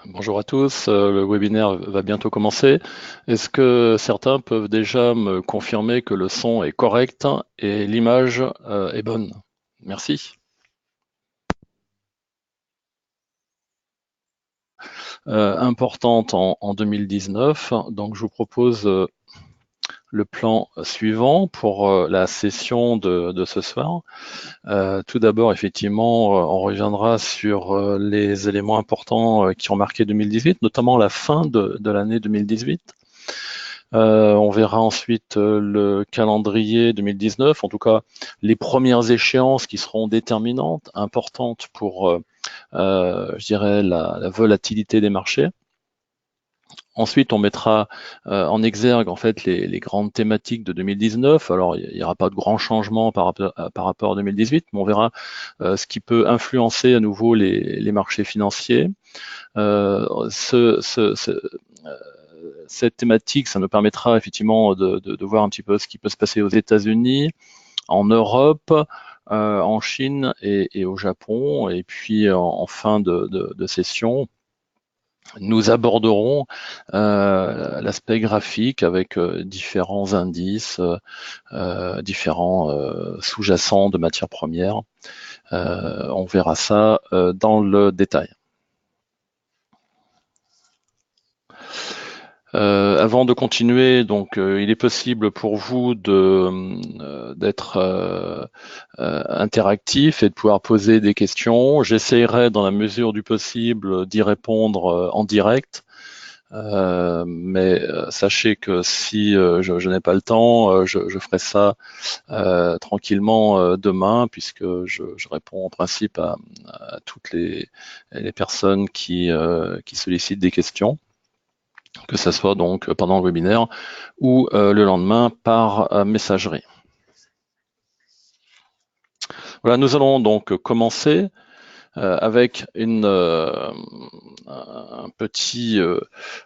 Bonjour à tous, le webinaire va bientôt commencer. Est-ce que certains peuvent déjà me confirmer que le son est correct et l'image est bonne? Merci. Importante en 2019, donc je vous propose le plan suivant pour la session de ce soir. Tout d'abord, effectivement, on reviendra sur les éléments importants qui ont marqué 2018, notamment la fin de l'année 2018. On verra ensuite le calendrier 2019, en tout cas les premières échéances qui seront déterminantes, importantes pour, je dirais, la volatilité des marchés. Ensuite, on mettra en exergue en fait les grandes thématiques de 2019. Alors, il n'y aura pas de grands changements par rapport à 2018, mais on verra ce qui peut influencer à nouveau les marchés financiers. Cette thématique, ça nous permettra effectivement de voir un petit peu ce qui peut se passer aux États-Unis, en Europe, en Chine et au Japon. Et puis en fin de session, nous aborderons l'aspect graphique avec différents indices, différents sous-jacents de matières premières. On verra ça dans le détail. Avant de continuer, donc il est possible pour vous d'être interactif et de pouvoir poser des questions. J'essaierai dans la mesure du possible d'y répondre en direct. Mais sachez que si je n'ai pas le temps, je ferai ça tranquillement demain, puisque je réponds en principe à toutes les personnes qui sollicitent des questions, que ce soit donc pendant le webinaire ou le lendemain par messagerie. Voilà, nous allons donc commencer avec un petit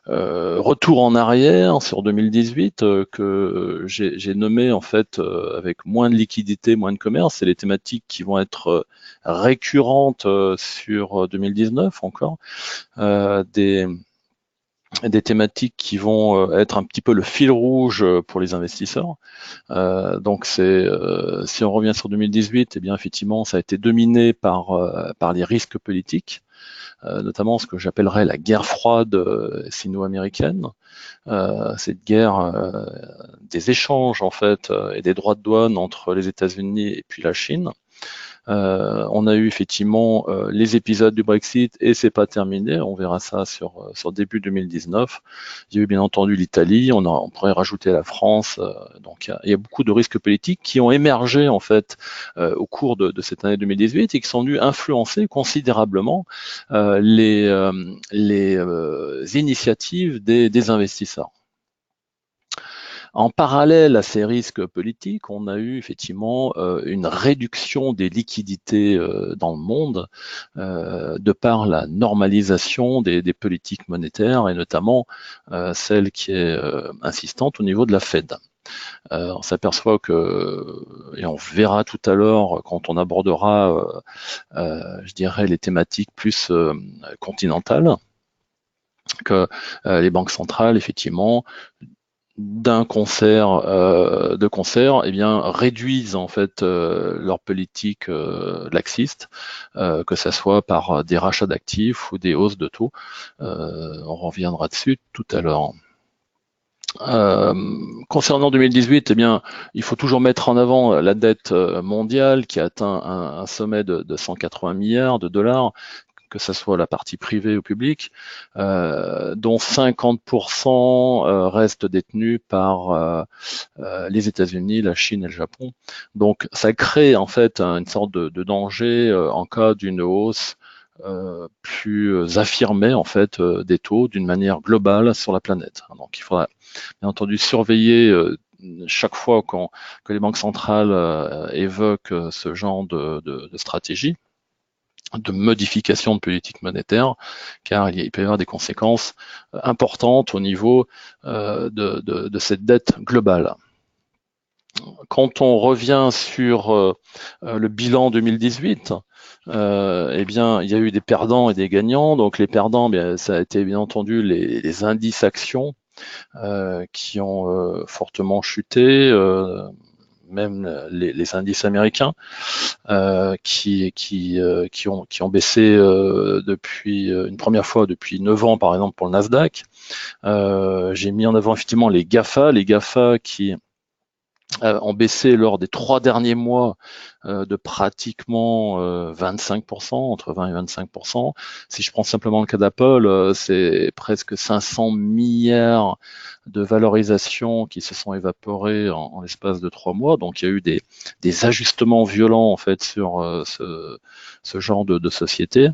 retour en arrière sur 2018 que j'ai nommé en fait avec moins de liquidité, moins de commerce. C'est les thématiques qui vont être récurrentes sur 2019 encore. Des thématiques qui vont être un petit peu le fil rouge pour les investisseurs. Donc si on revient sur 2018, eh bien effectivement ça a été dominé par les risques politiques, notamment ce que j'appellerais la guerre froide sino-américaine. Cette guerre des échanges en fait et des droits de douane entre les États-Unis et puis la Chine. On a eu effectivement les épisodes du Brexit et c'est pas terminé. On verra ça sur début 2019. Il y a eu bien entendu l'Italie. On pourrait rajouter la France. Donc il y a beaucoup de risques politiques qui ont émergé en fait au cours de cette année 2018 et qui sont venus influencer considérablement les initiatives des investisseurs. En parallèle à ces risques politiques, on a eu effectivement une réduction des liquidités dans le monde de par la normalisation des politiques monétaires et notamment celle qui est insistante au niveau de la Fed. On s'aperçoit que, et on verra tout à l'heure quand on abordera, je dirais, les thématiques plus continentales, que les banques centrales, effectivement, de concert, eh bien, réduisent en fait leur politique laxiste, que ce soit par des rachats d'actifs ou des hausses de taux. On reviendra dessus tout à l'heure. Concernant 2018, eh bien, il faut toujours mettre en avant la dette mondiale qui a atteint un sommet de 180 milliards de dollars, que ce soit la partie privée ou publique, dont 50% restent détenus par les États-Unis, la Chine et le Japon. Donc ça crée en fait une sorte de danger en cas d'une hausse plus affirmée en fait des taux d'une manière globale sur la planète. Donc il faudra bien entendu surveiller chaque fois que les banques centrales évoquent ce genre de stratégie, de modification de politique monétaire, car il peut y avoir des conséquences importantes au niveau de cette dette globale. Quand on revient sur le bilan 2018, eh bien, il y a eu des perdants et des gagnants. Donc les perdants, bien, ça a été bien entendu les indices actions qui ont fortement chuté, même les indices américains qui ont baissé depuis une première fois depuis 9 ans, par exemple pour le Nasdaq. J'ai mis en avant effectivement les GAFA qui ont baissé lors des 3 derniers mois de pratiquement 25%, entre 20 et 25%. Si je prends simplement le cas d'Apple, c'est presque 500 milliards de valorisation qui se sont évaporés en l'espace de 3 mois. Donc il y a eu des ajustements violents en fait sur ce genre de société.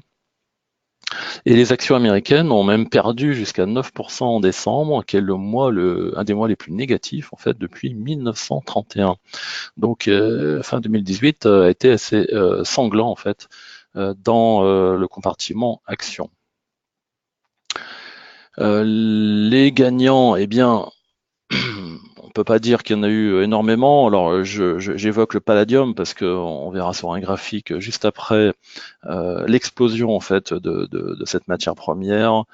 Et les actions américaines ont même perdu jusqu'à 9% en décembre, qui est un des mois les plus négatifs en fait depuis 1931. Donc fin 2018 a été assez sanglant en fait dans le compartiment action. Les gagnants, eh bien, on peut pas dire qu'il y en a eu énormément. Alors, j'évoque le palladium parce qu'on verra sur un graphique juste après l'explosion en fait de cette matière première,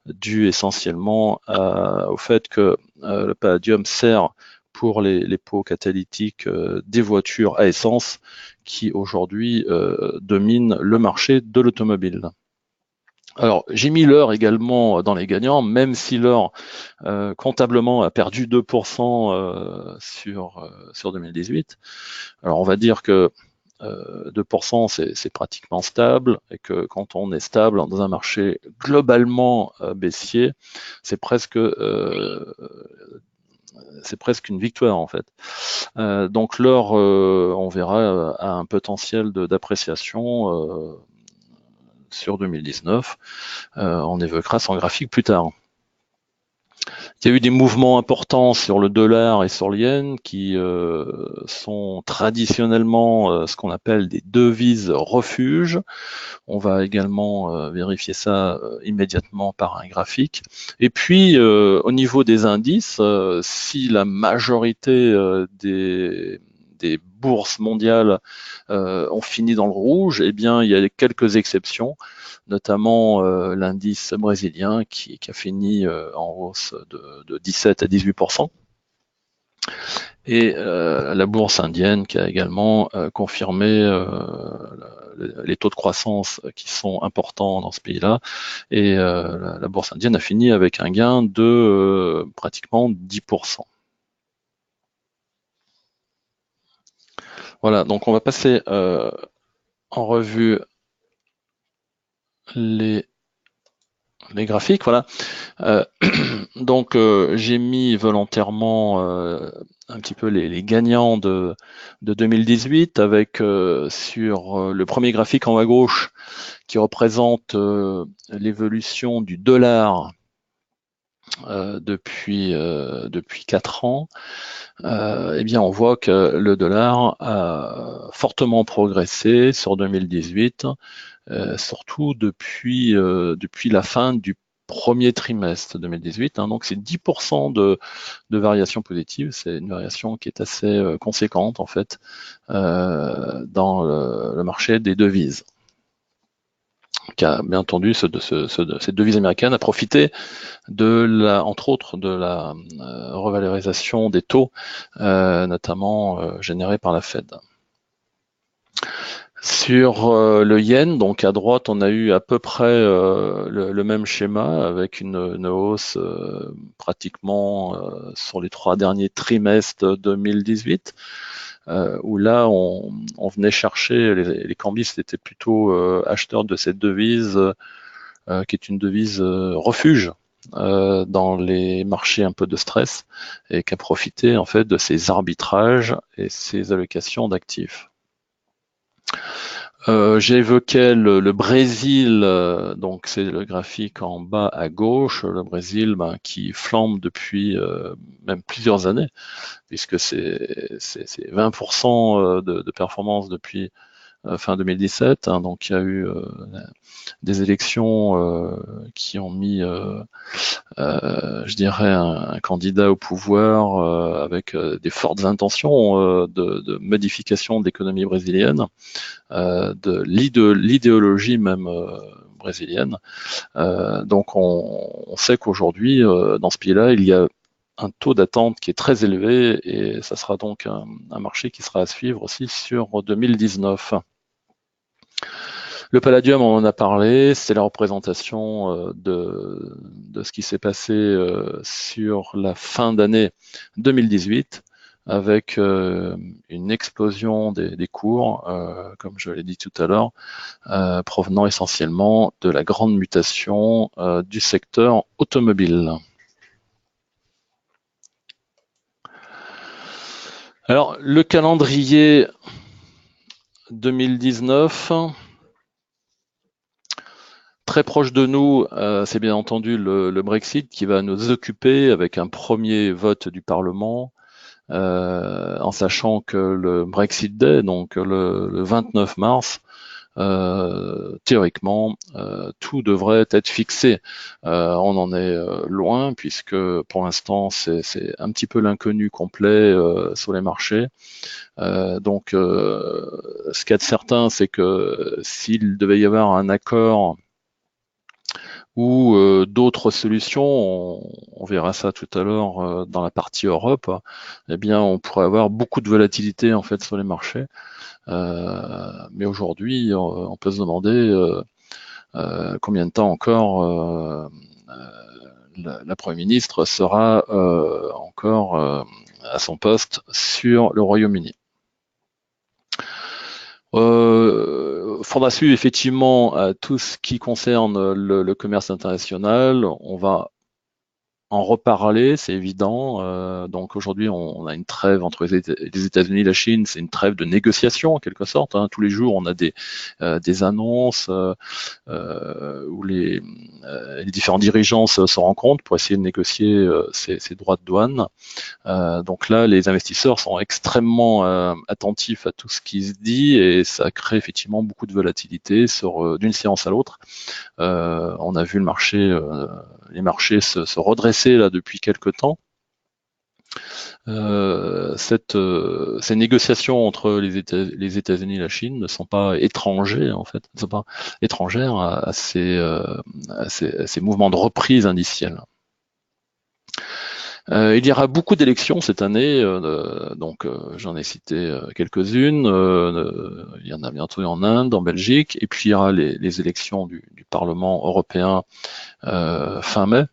due essentiellement au fait que le palladium sert pour les pots catalytiques des voitures à essence qui aujourd'hui dominent le marché de l'automobile. Alors, j'ai mis l'or également dans les gagnants, même si l'or comptablement a perdu 2% sur 2018. Alors, on va dire que 2%, c'est pratiquement stable, et que quand on est stable dans un marché globalement baissier, c'est presque une victoire en fait. Donc l'or, on verra, a un potentiel d'appréciation sur 2019. On évoquera son graphique plus tard. Il y a eu des mouvements importants sur le dollar et sur le yen qui sont traditionnellement ce qu'on appelle des devises refuges. On va également vérifier ça immédiatement par un graphique. Et puis, au niveau des indices, si la majorité des bourses mondiales ont fini dans le rouge, eh bien, il y a quelques exceptions, notamment l'indice brésilien qui a fini en hausse de 17 à 18%. Et la bourse indienne qui a également confirmé les taux de croissance qui sont importants dans ce pays-là. Et la bourse indienne a fini avec un gain de pratiquement 10%. Voilà, donc on va passer en revue les graphiques. Voilà. Donc j'ai mis volontairement un petit peu les gagnants de 2018 avec sur le premier graphique en haut à gauche qui représente l'évolution du dollar depuis 4 ans. Eh bien on voit que le dollar a fortement progressé sur 2018, surtout depuis la fin du premier trimestre 2018. Donc c'est 10% de variation positive. C'est une variation qui est assez conséquente en fait dans le marché des devises. Qui a bien entendu cette devise américaine a profité entre autres de la revalorisation des taux, notamment générée par la Fed. Sur le yen, donc à droite, on a eu à peu près le même schéma avec une hausse pratiquement sur les 3 derniers trimestres 2018, où là, on venait chercher, les cambistes étaient plutôt acheteurs de cette devise, qui est une devise refuge dans les marchés un peu de stress, et qui a profité en fait de ces arbitrages et ces allocations d'actifs. J'évoquais le Brésil, donc c'est le graphique en bas à gauche, le Brésil qui flambe depuis même plusieurs années, puisque c'est 20% de performance depuis fin 2017. Hein, donc il y a eu des élections qui ont mis, je dirais, un candidat au pouvoir avec des fortes intentions de modification de l'économie brésilienne, de l'idéologie même brésilienne. Donc on sait qu'aujourd'hui, dans ce pays-là, il y a un taux d'attente qui est très élevé et ça sera donc un marché qui sera à suivre aussi sur 2019. Le Palladium, on en a parlé, c'est la représentation de ce qui s'est passé sur la fin d'année 2018 avec une explosion des cours, comme je l'ai dit tout à l'heure, provenant essentiellement de la grande mutation du secteur automobile. Alors, le calendrier 2019, très proche de nous, c'est bien entendu le Brexit qui va nous occuper avec un premier vote du Parlement, en sachant que le Brexit Day, donc le 29 mars, théoriquement, tout devrait être fixé. On en est loin puisque pour l'instant c'est un petit peu l'inconnu complet sur les marchés. Donc, ce qu'il y a de certain, c'est que s'il devait y avoir un accord ou d'autres solutions, on verra ça tout à l'heure dans la partie Europe, eh bien, on pourrait avoir beaucoup de volatilité en fait sur les marchés. Mais aujourd'hui, on peut se demander combien de temps encore la Premier ministre sera encore à son poste sur le Royaume-Uni. Faudra suivre effectivement tout ce qui concerne le commerce international. On va en reparler, c'est évident. Donc aujourd'hui, on a une trêve entre les États-Unis et la Chine. C'est une trêve de négociation en quelque sorte. Hein. Tous les jours, on a des annonces où les différents dirigeants se rencontrent pour essayer de négocier ces droits de douane. Donc là, les investisseurs sont extrêmement attentifs à tout ce qui se dit et ça crée effectivement beaucoup de volatilité d'une séance à l'autre. On a vu les marchés se redresser là depuis quelques temps. Ces négociations entre les États-Unis et la Chine ne sont pas étrangères en fait, ne sont pas étrangères à ces mouvements de reprise indicielle. Il y aura beaucoup d'élections cette année, donc j'en ai cité quelques-unes. Il y en a bientôt en Inde, en Belgique, et puis il y aura les élections du Parlement européen fin mai.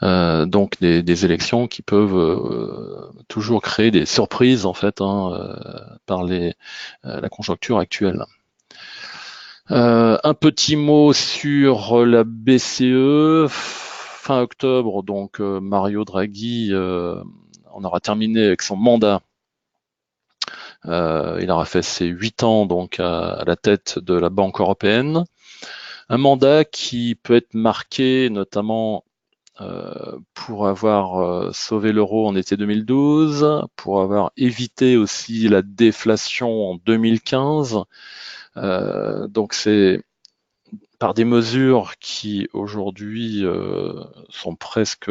Donc des élections qui peuvent toujours créer des surprises en fait par la conjoncture actuelle. Un petit mot sur la BCE. Fin octobre, donc Mario Draghi on aura terminé avec son mandat. Il aura fait ses 8 ans donc à la tête de la Banque européenne. Un mandat qui peut être marqué notamment pour avoir sauvé l'euro en été 2012, pour avoir évité aussi la déflation en 2015. Donc c'est par des mesures qui aujourd'hui sont presque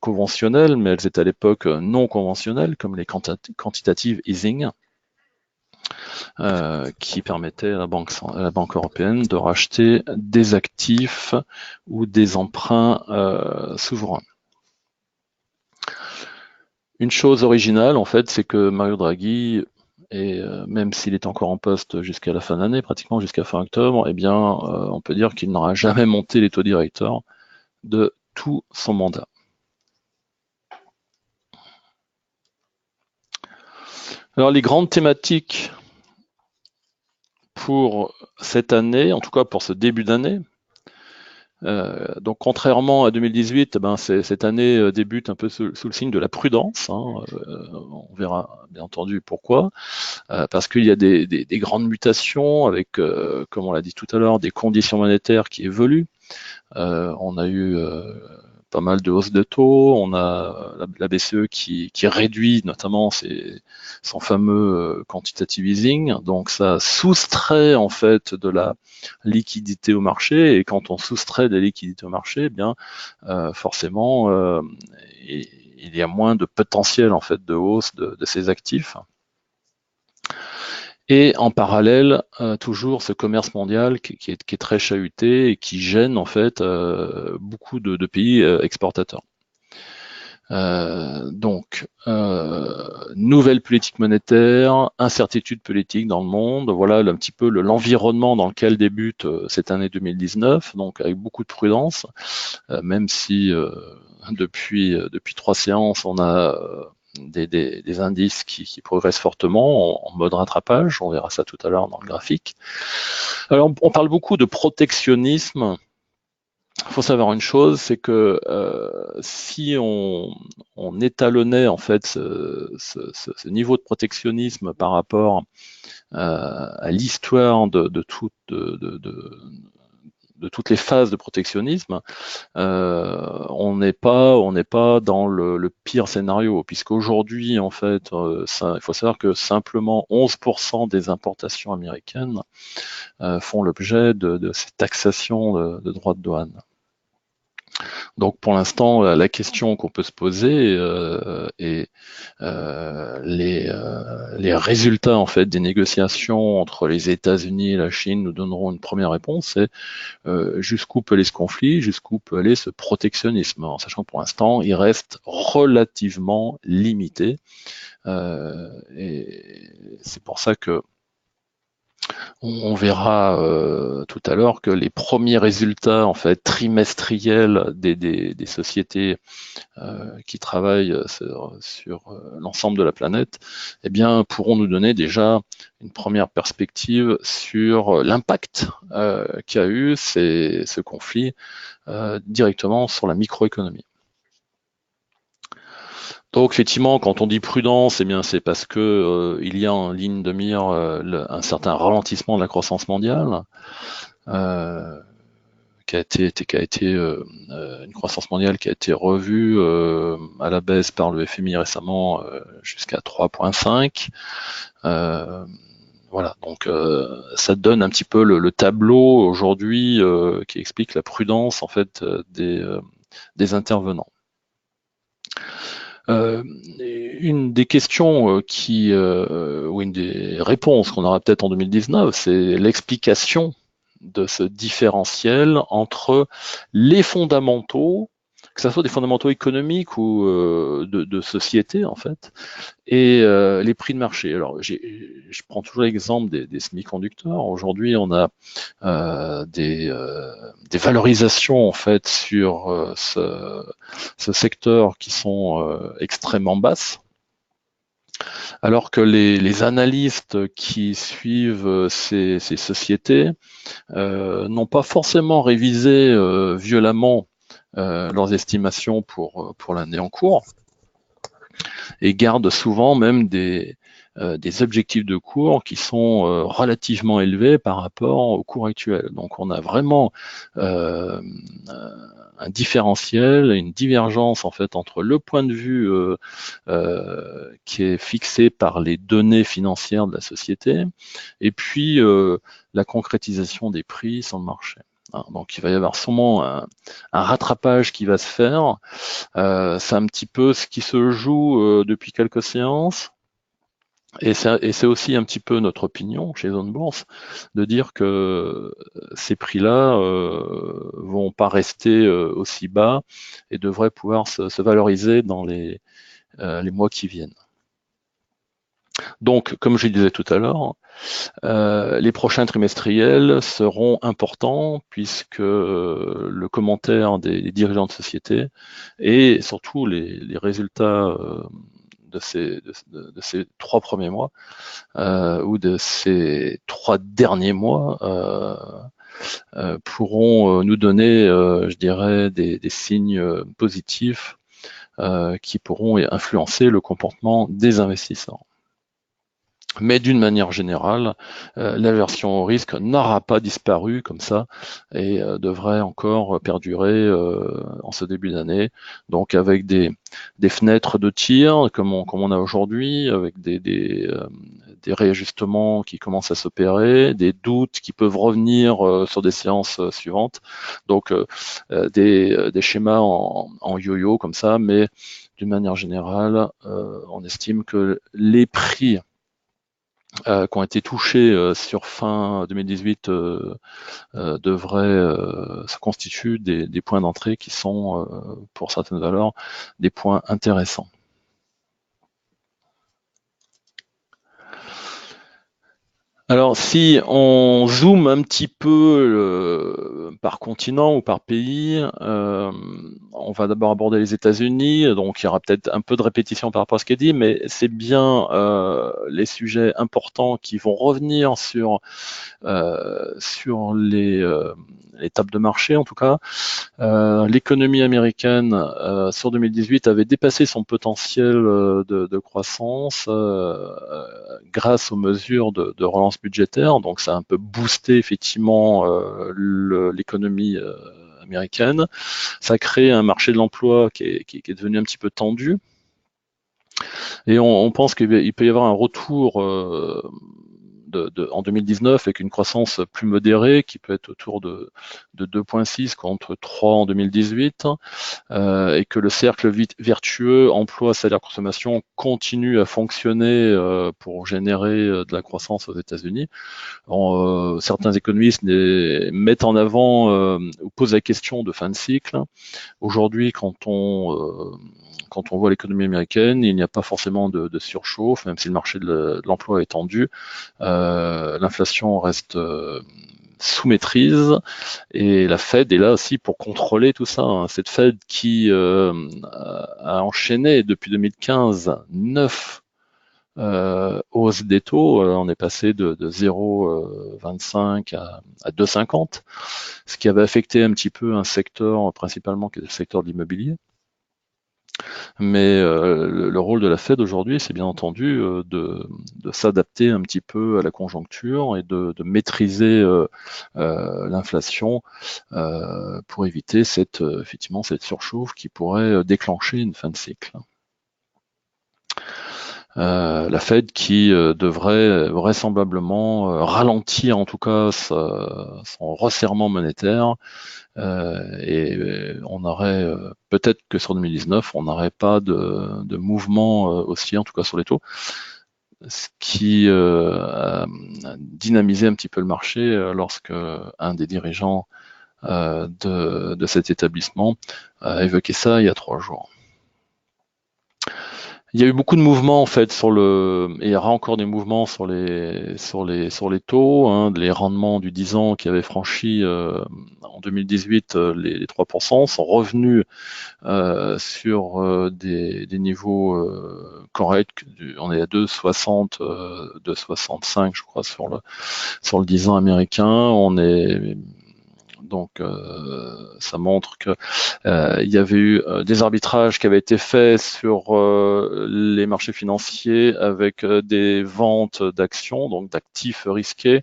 conventionnelles, mais elles étaient à l'époque non conventionnelles, comme les quantitative easing, qui permettaient à la Banque européenne de racheter des actifs ou des emprunts souverains. Une chose originale, en fait, c'est que Mario Draghi, et même s'il est encore en poste jusqu'à la fin de l'année, pratiquement jusqu'à fin octobre, eh bien, on peut dire qu'il n'aura jamais monté les taux directeurs de tout son mandat. Alors, les grandes thématiques pour cette année, en tout cas pour ce début d'année, donc contrairement à 2018, cette année débute un peu sous le signe de la prudence. On verra bien entendu pourquoi. Parce qu'il y a des grandes mutations avec, comme on l'a dit tout à l'heure, des conditions monétaires qui évoluent. On a eu pas mal de hausses de taux, on a la BCE qui réduit notamment son fameux quantitative easing, donc ça soustrait en fait de la liquidité au marché, et quand on soustrait des liquidités au marché, eh bien forcément il y a moins de potentiel en fait de hausse de ces actifs. Et en parallèle, toujours ce commerce mondial qui est très chahuté et qui gêne en fait beaucoup de pays exportateurs. Donc, nouvelle politique monétaire, incertitude politique dans le monde, voilà un petit peu l'environnement dans lequel débute cette année 2019, donc avec beaucoup de prudence, même si depuis 3 séances, on a des indices qui progressent fortement en mode rattrapage, on verra ça tout à l'heure dans le graphique. Alors on parle beaucoup de protectionnisme. Il faut savoir une chose, c'est que si on étalonnait en fait ce niveau de protectionnisme par rapport à l'histoire de toutes les phases de protectionnisme, on n'est pas dans le pire scénario, puisqu'aujourd'hui en fait, il faut savoir que simplement 11% des importations américaines font l'objet de ces taxations de droits de douane. Donc pour l'instant, la question qu'on peut se poser et les résultats en fait des négociations entre les États-Unis et la Chine nous donneront une première réponse, c'est jusqu'où peut aller ce conflit, jusqu'où peut aller ce protectionnisme, en sachant que pour l'instant, il reste relativement limité. Et c'est pour ça que on verra tout à l'heure que les premiers résultats en fait trimestriels des sociétés qui travaillent sur l'ensemble de la planète, eh bien, pourront nous donner déjà une première perspective sur l'impact qu'a eu ce conflit directement sur la microéconomie. Donc effectivement, quand on dit prudence, eh bien c'est parce que il y a en ligne de mire un certain ralentissement de la croissance mondiale, qui a été une croissance mondiale qui a été revue à la baisse par le FMI récemment jusqu'à 3,5. Voilà, donc ça donne un petit peu le tableau aujourd'hui qui explique la prudence en fait des intervenants. Une des questions ou une des réponses qu'on aura peut-être en 2019, c'est l'explication de ce différentiel entre les fondamentaux, que ce soit des fondamentaux économiques ou de société en fait, et les prix de marché. Alors je prends toujours l'exemple des semi-conducteurs. Aujourd'hui, on a des valorisations en fait sur ce secteur qui sont extrêmement basses, alors que les analystes qui suivent ces sociétés n'ont pas forcément révisé violemment leurs estimations pour l'année en cours, et gardent souvent même des objectifs de cours qui sont relativement élevés par rapport au cours actuel. Donc on a vraiment un différentiel, une divergence en fait entre le point de vue qui est fixé par les données financières de la société et puis la concrétisation des prix sur le marché. Donc il va y avoir sûrement un rattrapage qui va se faire. C'est un petit peu ce qui se joue depuis quelques séances. Et c'est aussi un petit peu notre opinion chez Zone Bourse de dire que ces prix-là vont pas rester aussi bas et devraient pouvoir se valoriser dans les mois qui viennent. Donc, comme je disais tout à l'heure, les prochains trimestriels seront importants puisque le commentaire des dirigeants de société et surtout les résultats de ces 3 premiers mois ou de ces 3 derniers mois pourront nous donner, je dirais, des signes positifs qui pourront influencer le comportement des investisseurs. Mais d'une manière générale, l'aversion au risque n'aura pas disparu comme ça et devrait encore perdurer en ce début d'année. Donc avec des fenêtres de tir comme on a aujourd'hui, avec des réajustements qui commencent à s'opérer, des doutes qui peuvent revenir sur des séances suivantes. Donc des schémas en yo-yo comme ça, mais d'une manière générale, on estime que les prix qui ont été touchés sur fin 2018 se constituent des points d'entrée qui sont, pour certaines valeurs, des points intéressants. Alors, si on zoome un petit peu par continent ou par pays, on va d'abord aborder les États-Unis. Donc, il y aura peut-être un peu de répétition par rapport à ce qui est dit, mais c'est bien les sujets importants qui vont revenir sur les tables de marché, en tout cas. L'économie américaine sur 2018 avait dépassé son potentiel de croissance grâce aux mesures de relance budgétaire. Donc ça a un peu boosté effectivement l'économie américaine. Ça a créé un marché de l'emploi qui est devenu un petit peu tendu. Et on pense qu'il peut y avoir un retour en 2019 avec une croissance plus modérée qui peut être autour de 2,6 contre 3 en 2018 et que le cercle vertueux emploi, salaire, consommation continue à fonctionner pour générer de la croissance aux États-Unis. Certains économistes mettent en avant ou posent la question de fin de cycle. Aujourd'hui, quand on voit l'économie américaine, il n'y a pas forcément de surchauffe, même si le marché de l'emploi est tendu. L'inflation reste sous maîtrise et la Fed est là aussi pour contrôler tout ça. Cette Fed qui a enchaîné depuis 2015 9 hausses des taux, on est passé de 0,25 à 2,50, ce qui avait affecté un petit peu un secteur principalement qui est le secteur de l'immobilier. Mais le rôle de la Fed aujourd'hui, c'est bien entendu de s'adapter un petit peu à la conjoncture et de maîtriser l'inflation pour éviter effectivement cette surchauffe qui pourrait déclencher une fin de cycle. La Fed qui devrait vraisemblablement ralentir en tout cas son resserrement monétaire et on aurait peut-être que sur 2019 on n'aurait pas de mouvement haussier en tout cas sur les taux, ce qui a dynamisé un petit peu le marché lorsque un des dirigeants de cet établissement a évoqué ça il y a 3 jours. Il y a eu beaucoup de mouvements en fait et il y aura encore des mouvements sur les taux, hein, les rendements du 10 ans qui avaient franchi en 2018 les 3% sont revenus sur des niveaux corrects. On est à 2,60, 2,65 je crois sur le 10 ans américain. Donc ça montre que il y avait eu des arbitrages qui avaient été faits sur les marchés financiers avec des ventes d'actions, donc d'actifs risqués,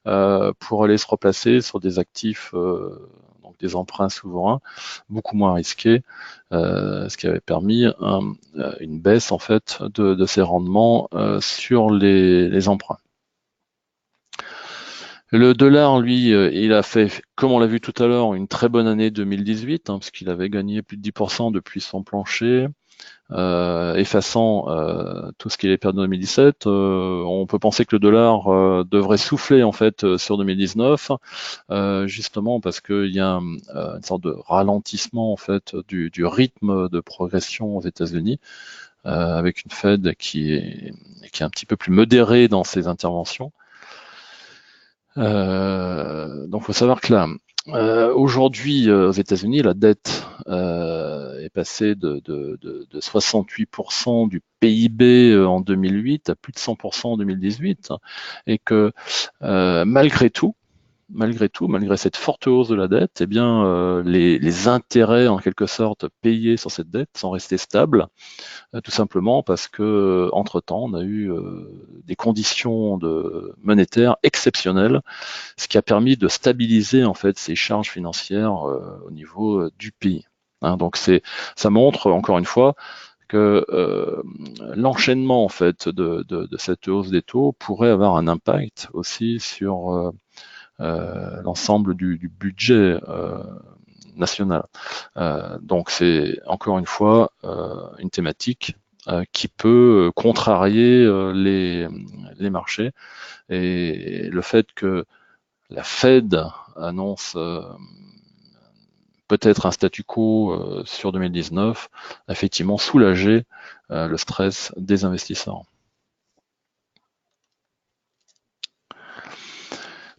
pour aller se replacer sur des actifs, donc des emprunts souverains, beaucoup moins risqués, ce qui avait permis une baisse en fait de ces rendements sur les emprunts. Le dollar, lui, il a fait, comme on l'a vu tout à l'heure, une très bonne année 2018, parce qu'il avait gagné plus de 10% depuis son plancher, effaçant tout ce qu'il avait perdu en 2017. On peut penser que le dollar devrait souffler en fait sur 2019, justement parce qu'il y a une sorte de ralentissement en fait du rythme de progression aux États-Unis, avec une Fed qui est un petit peu plus modérée dans ses interventions. Donc, il faut savoir que là, aujourd'hui, aux États-Unis, la dette est passée de 68% du PIB en 2008 à plus de 100% en 2018, et que malgré tout, malgré tout, malgré cette forte hausse de la dette, eh bien, les intérêts en quelque sorte payés sur cette dette sont restés stables, tout simplement parce que entre-temps, on a eu des conditions monétaires exceptionnelles, ce qui a permis de stabiliser en fait ces charges financières au niveau du pays. Hein, donc ça montre encore une fois que l'enchaînement en fait de cette hausse des taux pourrait avoir un impact aussi sur l'ensemble du budget national. Donc c'est encore une fois une thématique qui peut contrarier les marchés, et le fait que la Fed annonce peut-être un statu quo sur 2019 a effectivement soulagé le stress des investisseurs.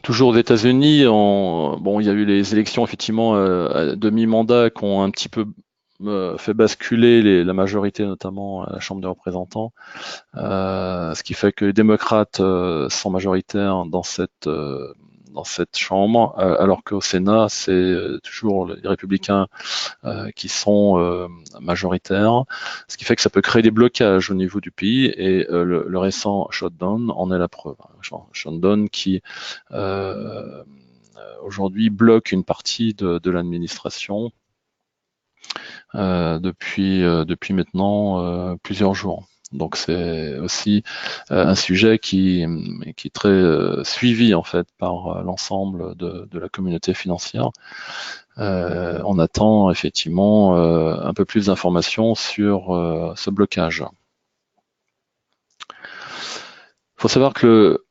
Toujours aux États-Unis, bon, il y a eu les élections effectivement à demi-mandat qui ont un petit peu fait basculer la majorité, notamment à la Chambre des représentants, ce qui fait que les démocrates sont majoritaires dans cette chambre, alors qu'au Sénat, c'est toujours les républicains qui sont majoritaires, ce qui fait que ça peut créer des blocages au niveau du pays, et le récent shutdown en est la preuve. Shutdown qui aujourd'hui bloque une partie de l'administration depuis maintenant plusieurs jours. Donc c'est aussi un sujet qui est très suivi en fait par l'ensemble de la communauté financière. On attend effectivement un peu plus d'informations sur ce blocage. Il faut savoir que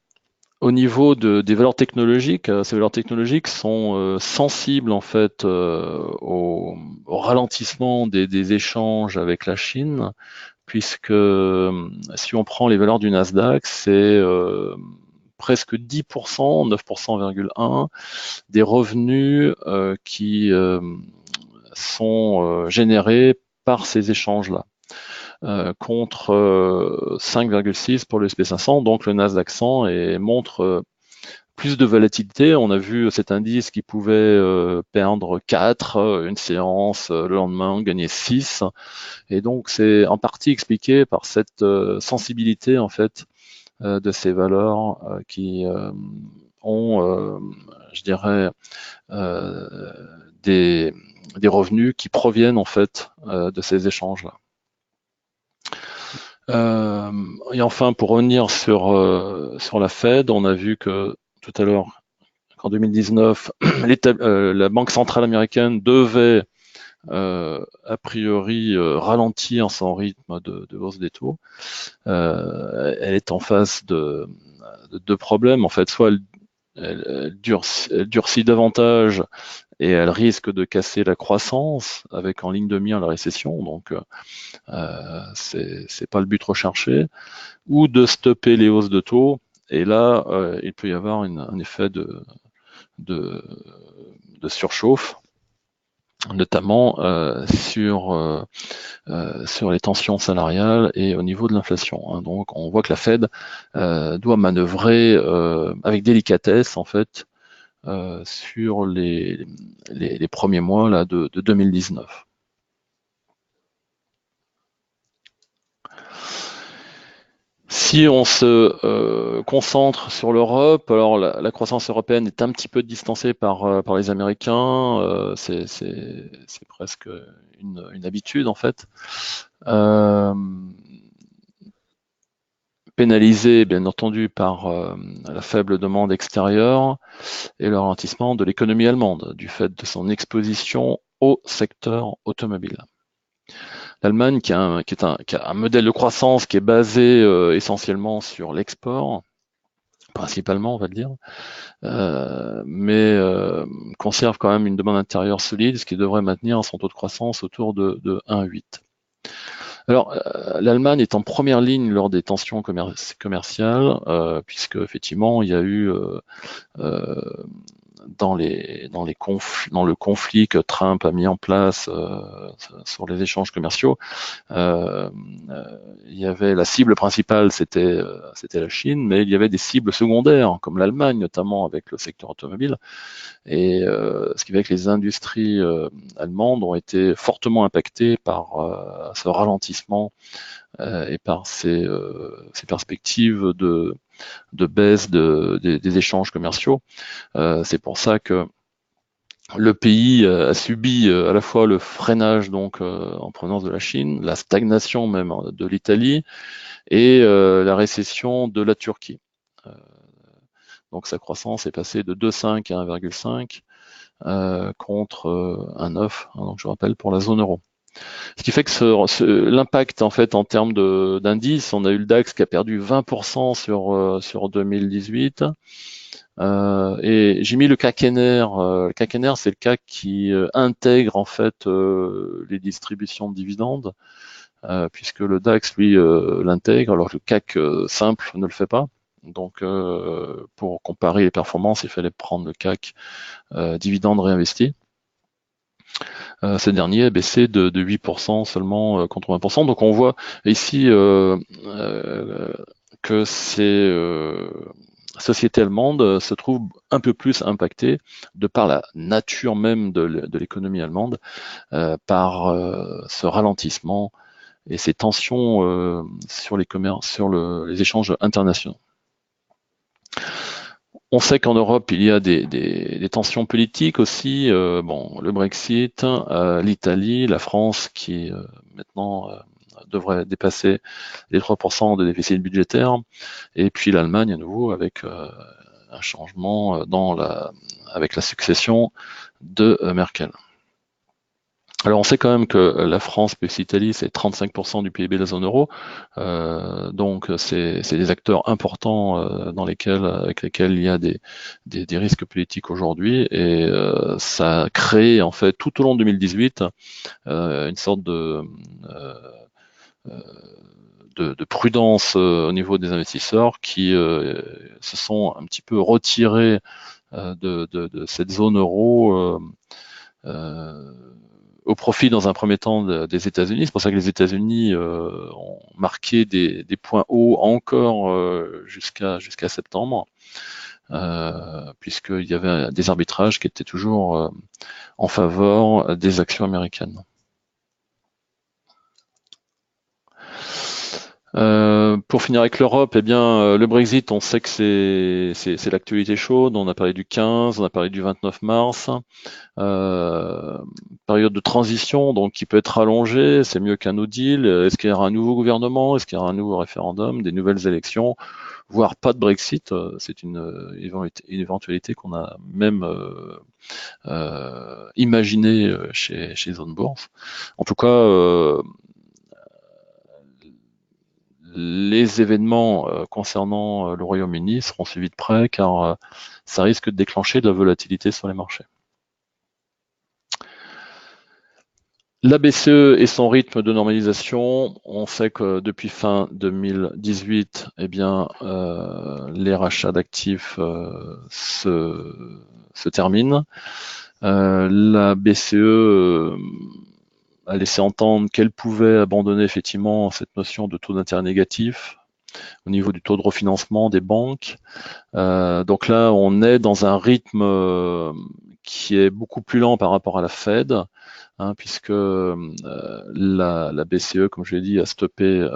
au niveau des valeurs technologiques, ces valeurs technologiques sont sensibles en fait au ralentissement des échanges avec la Chine, puisque si on prend les valeurs du Nasdaq, c'est presque 10%, 9,1% des revenus qui sont générés par ces échanges-là. Contre 5,6 pour le SP500, donc le Nasdaq 100, et montre plus de volatilité. On a vu cet indice qui pouvait perdre 4 une séance, le lendemain gagner 6, et donc c'est en partie expliqué par cette sensibilité en fait de ces valeurs qui ont, je dirais, des revenus qui proviennent en fait de ces échanges-là. Et enfin, pour revenir sur la Fed, on a vu que tout à l'heure qu'en 2019, la Banque centrale américaine devait a priori ralentir son rythme de hausse des taux. Elle est en face de deux problèmes. En fait, soit elle durcit davantage et elle risque de casser la croissance avec en ligne de mire la récession, donc c'est pas le but recherché, ou de stopper les hausses de taux, et là il peut y avoir un effet de surchauffe, notamment sur les tensions salariales et au niveau de l'inflation. Hein. Donc on voit que la Fed doit manœuvrer avec délicatesse en fait sur les premiers mois là, de 2019. Si on se concentre sur l'Europe, alors la croissance européenne est un petit peu distancée par les Américains, c'est presque une habitude en fait. Pénalisée bien entendu par la faible demande extérieure et le ralentissement de l'économie allemande du fait de son exposition au secteur automobile. L'Allemagne qui a un modèle de croissance qui est basé essentiellement sur l'export, principalement on va dire, mais conserve quand même une demande intérieure solide, ce qui devrait maintenir son taux de croissance autour de 1,8. Alors, l'Allemagne est en première ligne lors des tensions commerciales, puisque effectivement il y a eu dans le conflit que Trump a mis en place sur les échanges commerciaux, euh, il y avait la cible principale, c'était la Chine, mais il y avait des cibles secondaires, comme l'Allemagne notamment avec le secteur automobile, et ce qui fait que les industries allemandes ont été fortement impactées par ce ralentissement et par ces perspectives de baisse des échanges commerciaux. C'est pour ça que le pays a subi à la fois le freinage donc en provenance de la Chine, la stagnation même de l'Italie et la récession de la Turquie. Euh, donc sa croissance est passée de 2,5 à 1,5 contre 1,9, hein, donc je rappelle pour la zone euro. Ce qui fait que l'impact en fait en termes d'indices, on a eu le DAX qui a perdu 20% sur 2018. Et j'ai mis le CAC NR. Le CAC NR, c'est le CAC qui intègre en fait les distributions de dividendes, puisque le DAX lui l'intègre, alors que le CAC simple ne le fait pas. Donc, pour comparer les performances, il fallait prendre le CAC dividendes réinvestis. Ce dernier a baissé de 8% seulement contre 20%. Donc, on voit ici que ces sociétés allemandes se trouvent un peu plus impactées de par la nature même de l'économie allemande, par ce ralentissement et ces tensions sur les commerces, sur les échanges internationaux. On sait qu'en Europe, il y a des tensions politiques aussi. Bon, le Brexit, l'Italie, la France qui maintenant devrait dépasser les 3% de déficit budgétaire, et puis l'Allemagne à nouveau avec un changement avec la succession de Merkel. Alors on sait quand même que la France plus l'Italie, c'est 35% du PIB de la zone euro, donc c'est des acteurs importants avec lesquels il y a des risques politiques aujourd'hui, et ça a créé en fait tout au long de 2018 une sorte de prudence au niveau des investisseurs qui se sont un petit peu retirés de cette zone euro au profit dans un premier temps des États-Unis. C'est pour ça que les États-Unis ont marqué des points hauts encore jusqu'à septembre, puisqu'il y avait des arbitrages qui étaient toujours en faveur des actions américaines. Pour finir avec l'Europe, eh bien, le Brexit, on sait que c'est l'actualité chaude. On a parlé du 15, on a parlé du 29 mars. Période de transition, donc qui peut être allongée. C'est mieux qu'un no deal. Est-ce qu'il y aura un nouveau gouvernement? Est-ce qu'il y aura un nouveau référendum, des nouvelles élections, voire pas de Brexit? C'est une éventualité qu'on a même imaginée chez Zone Bourse. En tout cas, les événements concernant le Royaume-Uni seront suivis de près, car ça risque de déclencher de la volatilité sur les marchés. La BCE et son rythme de normalisation, on sait que depuis fin 2018, eh bien, les rachats d'actifs se terminent. La BCE a laissé entendre qu'elle pouvait abandonner effectivement cette notion de taux d'intérêt négatif au niveau du taux de refinancement des banques. Donc là, on est dans un rythme qui est beaucoup plus lent par rapport à la Fed, puisque la BCE, comme je l'ai dit, a stoppé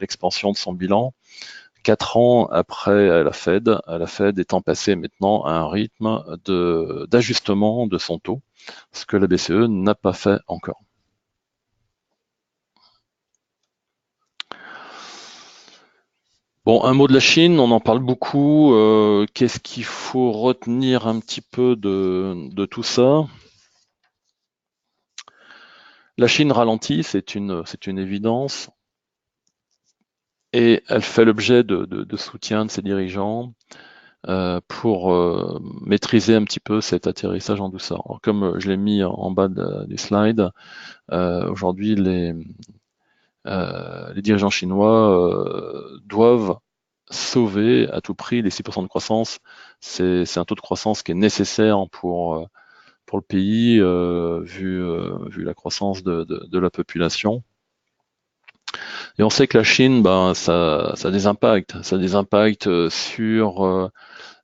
l'expansion de son bilan 4 ans après la Fed étant passée maintenant à un rythme d'ajustement de son taux, ce que la BCE n'a pas fait encore. Bon, un mot de la Chine, on en parle beaucoup. Qu'est-ce qu'il faut retenir un petit peu de tout ça? La Chine ralentit, c'est une évidence, et elle fait l'objet de soutien de ses dirigeants pour maîtriser un petit peu cet atterrissage en douceur. Alors, comme je l'ai mis en bas du slide, aujourd'hui les dirigeants chinois doivent sauver à tout prix les 6% de croissance. C'est un taux de croissance qui est nécessaire pour le pays, vu la croissance de la population. Et on sait que la Chine, ben, ça a des impacts. Ça a des impacts sur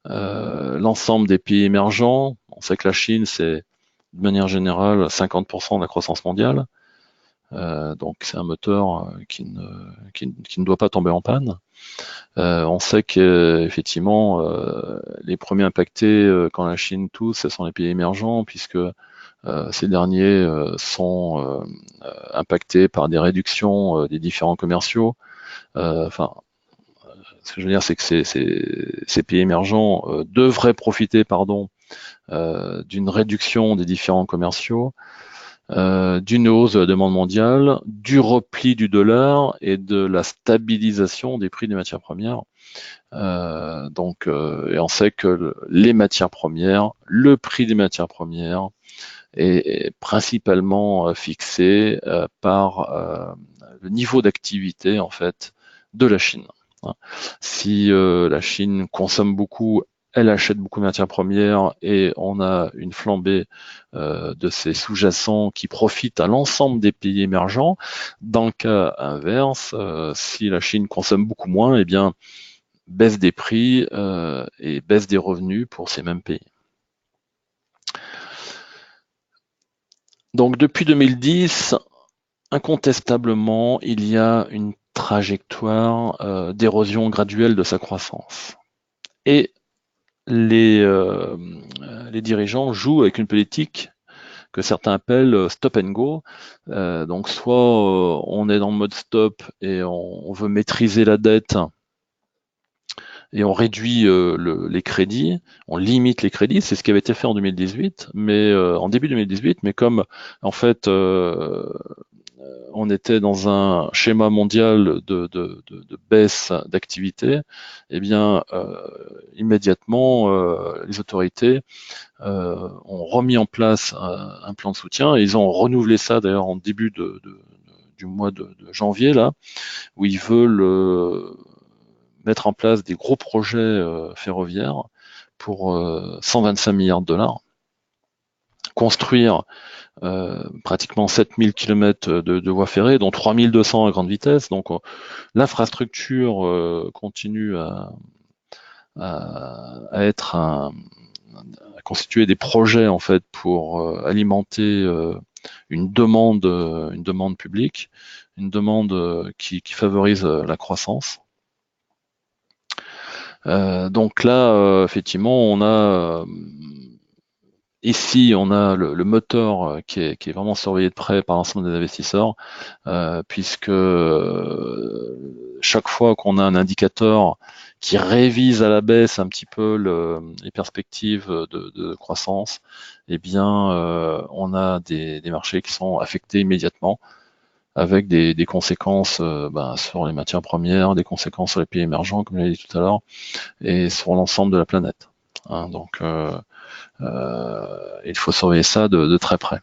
l'ensemble des pays émergents. On sait que la Chine, c'est de manière générale 50% de la croissance mondiale. Donc c'est un moteur qui ne doit pas tomber en panne. On sait qu'effectivement, les premiers impactés quand la Chine tousse, ce sont les pays émergents, puisque ces derniers sont impactés par des réductions des différents commerciaux. Enfin, ce que je veux dire, c'est que ces pays émergents devraient profiter, d'une réduction des différents commerciaux, d'une hausse de la demande mondiale, du repli du dollar et de la stabilisation des prix des matières premières. Et on sait que les matières premières, le prix des matières premières est principalement fixé par le niveau d'activité en fait de la Chine. Si la Chine consomme beaucoup, elle achète beaucoup de matières premières et on a une flambée de ces sous-jacents qui profitent à l'ensemble des pays émergents. Dans le cas inverse, si la Chine consomme beaucoup moins, eh bien baisse des prix et baisse des revenus pour ces mêmes pays. Donc depuis 2010, incontestablement, il y a une trajectoire d'érosion graduelle de sa croissance. Et les dirigeants jouent avec une politique que certains appellent stop and go. Donc soit on est dans le mode stop et on veut maîtriser la dette et on réduit les crédits, on limite les crédits, c'est ce qui avait été fait en 2018, mais en début 2018, mais comme en fait on était dans un schéma mondial de baisse d'activité, eh bien immédiatement les autorités ont remis en place un plan de soutien et ils ont renouvelé ça d'ailleurs en début du mois de janvier là, où ils veulent mettre en place des gros projets ferroviaires pour 125 milliards de dollars, construire pratiquement 7000 km de voies ferrées, dont 3200 à grande vitesse. Donc l'infrastructure continue à constituer des projets en fait pour alimenter une demande publique, une demande qui favorise la croissance. Donc là, effectivement, on a ici, on a le moteur qui est vraiment surveillé de près par l'ensemble des investisseurs, puisque chaque fois qu'on a un indicateur qui révise à la baisse un petit peu les perspectives de croissance, eh bien, on a des marchés qui sont affectés immédiatement, avec des conséquences sur les matières premières, des conséquences sur les pays émergents, comme je l'ai dit tout à l'heure, et sur l'ensemble de la planète. Donc, il faut surveiller ça de très près.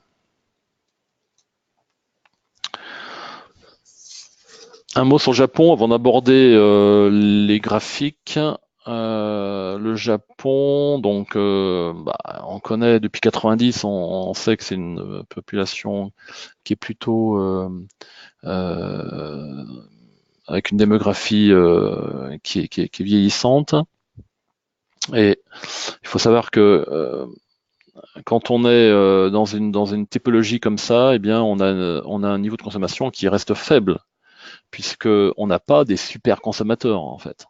Un mot sur le Japon avant d'aborder les graphiques. Le Japon, donc, on connaît depuis 90, on sait que c'est une population qui est plutôt avec une démographie qui est vieillissante. Et il faut savoir que quand on est dans une typologie comme ça, eh bien, on a un niveau de consommation qui reste faible, puisque on n'a pas des super consommateurs en fait.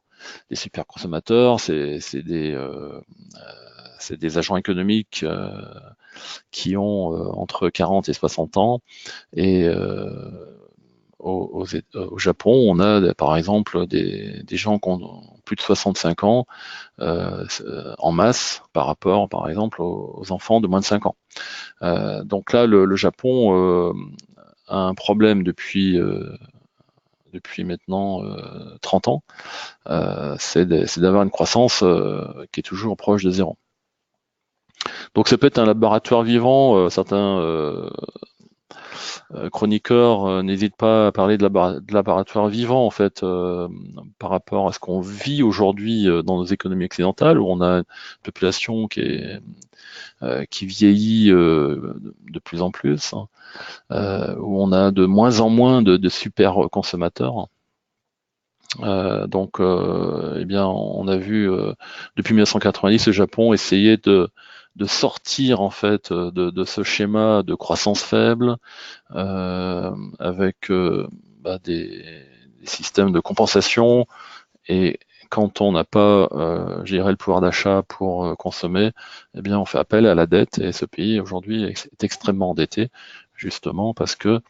Les super consommateurs, c'est des agents économiques qui ont entre 40 et 60 ans. Et au Japon, on a par exemple des gens qui ont plus de 65 ans en masse par rapport, par exemple, aux enfants de moins de 5 ans. Donc là, le Japon a un problème depuis maintenant 30 ans, c'est d'avoir une croissance qui est toujours proche de zéro. Donc ça peut être un laboratoire vivant, certains chroniqueurs n'hésitent pas à parler de laboratoire vivant, en fait, par rapport à ce qu'on vit aujourd'hui dans nos économies occidentales, où on a une population qui vieillit de plus en plus, hein, où on a de moins en moins de super consommateurs. Donc, eh bien, on a vu depuis 1990 le Japon essayer de sortir en fait de ce schéma de croissance faible avec des systèmes de compensation, et quand on n'a pas, je dirais, le pouvoir d'achat pour consommer, eh bien, on fait appel à la dette, et ce pays aujourd'hui est extrêmement endetté, justement parce que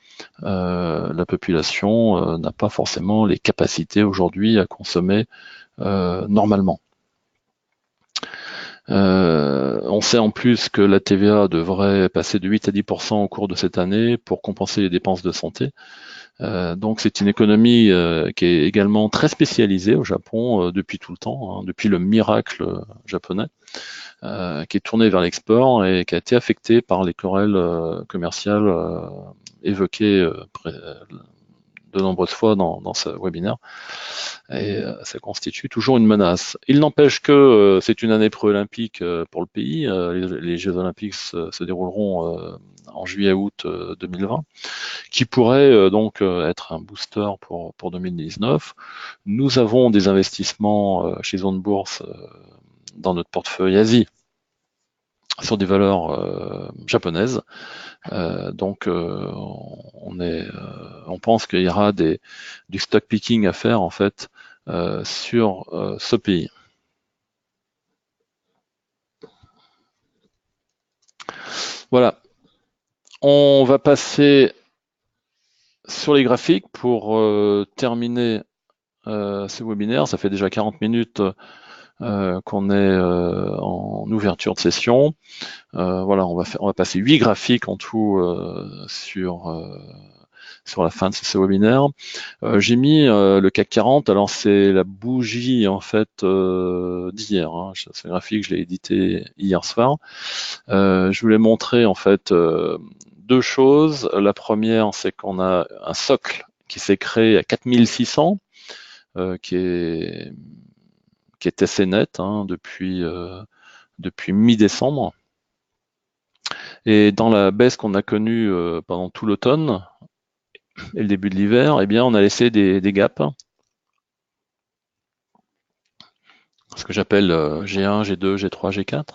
la population n'a pas forcément les capacités aujourd'hui à consommer normalement. On sait en plus que la TVA devrait passer de 8 à 10% au cours de cette année pour compenser les dépenses de santé. Donc c'est une économie qui est également très spécialisée au Japon depuis tout le temps, hein, depuis le miracle japonais, qui est tournée vers l'export et qui a été affectée par les querelles commerciales évoquées de nombreuses fois dans ce webinaire, et ça constitue toujours une menace. Il n'empêche que c'est une année pré-olympique pour le pays. Les Jeux olympiques se dérouleront en juillet-août 2020, qui pourrait donc être un booster pour 2019. Nous avons des investissements chez Zone Bourse dans notre portefeuille Asie sur des valeurs japonaises. Donc on pense qu'il y aura du stock picking à faire en fait sur ce pays. Voilà. On va passer sur les graphiques pour terminer ce webinaire. Ça fait déjà 40 minutes qu'on est en ouverture de session. Voilà, on va passer 8 graphiques en tout sur la fin de ce webinaire. J'ai mis le CAC 40. Alors c'est la bougie en fait d'hier, hein. Ce graphique, je l'ai édité hier soir. Je voulais montrer en fait deux choses. La première, c'est qu'on a un socle qui s'est créé à 4600, qui est assez net, hein, depuis mi-décembre. Et dans la baisse qu'on a connue pendant tout l'automne et le début de l'hiver, eh bien, on a laissé des gaps, ce que j'appelle G1, G2, G3, G4.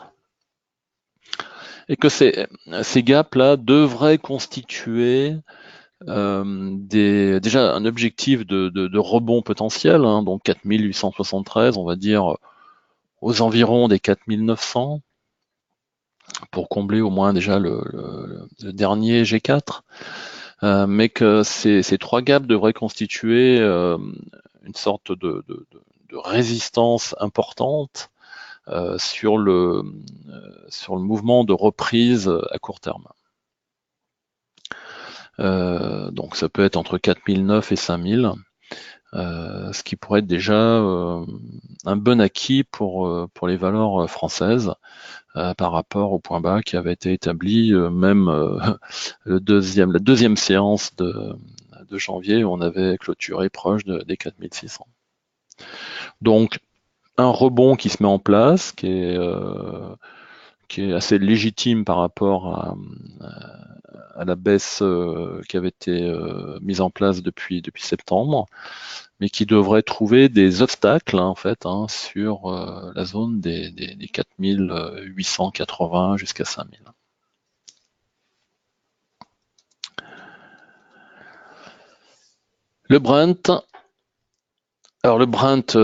Et que ces gaps-là devraient constituer déjà un objectif de rebond potentiel, hein, donc 4873, on va dire aux environs des 4900, pour combler au moins déjà le dernier G4, mais que ces trois gaps devraient constituer une sorte de résistance importante sur le mouvement de reprise à court terme. Donc ça peut être entre 4009 et 5000, ce qui pourrait être déjà un bon acquis pour les valeurs françaises par rapport au point bas qui avait été établi même la deuxième séance de janvier, où on avait clôturé proche des 4600. Donc un rebond qui se met en place, qui est assez légitime par rapport à la baisse qui avait été mise en place depuis septembre, mais qui devrait trouver des obstacles en fait, hein, sur la zone des 4880 jusqu'à 5000. Le Brent. Alors le Brent,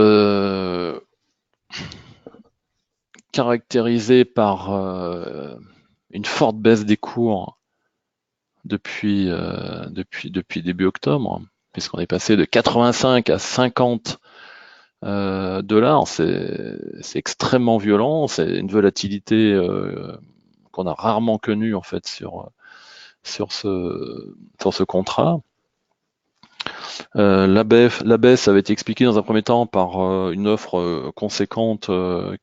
caractérisé par une forte baisse des cours depuis début octobre, puisqu'on est passé de 85 à 50 dollars. C'est extrêmement violent, c'est une volatilité qu'on a rarement connue en fait sur ce contrat. La baisse avait été expliquée dans un premier temps par une offre conséquente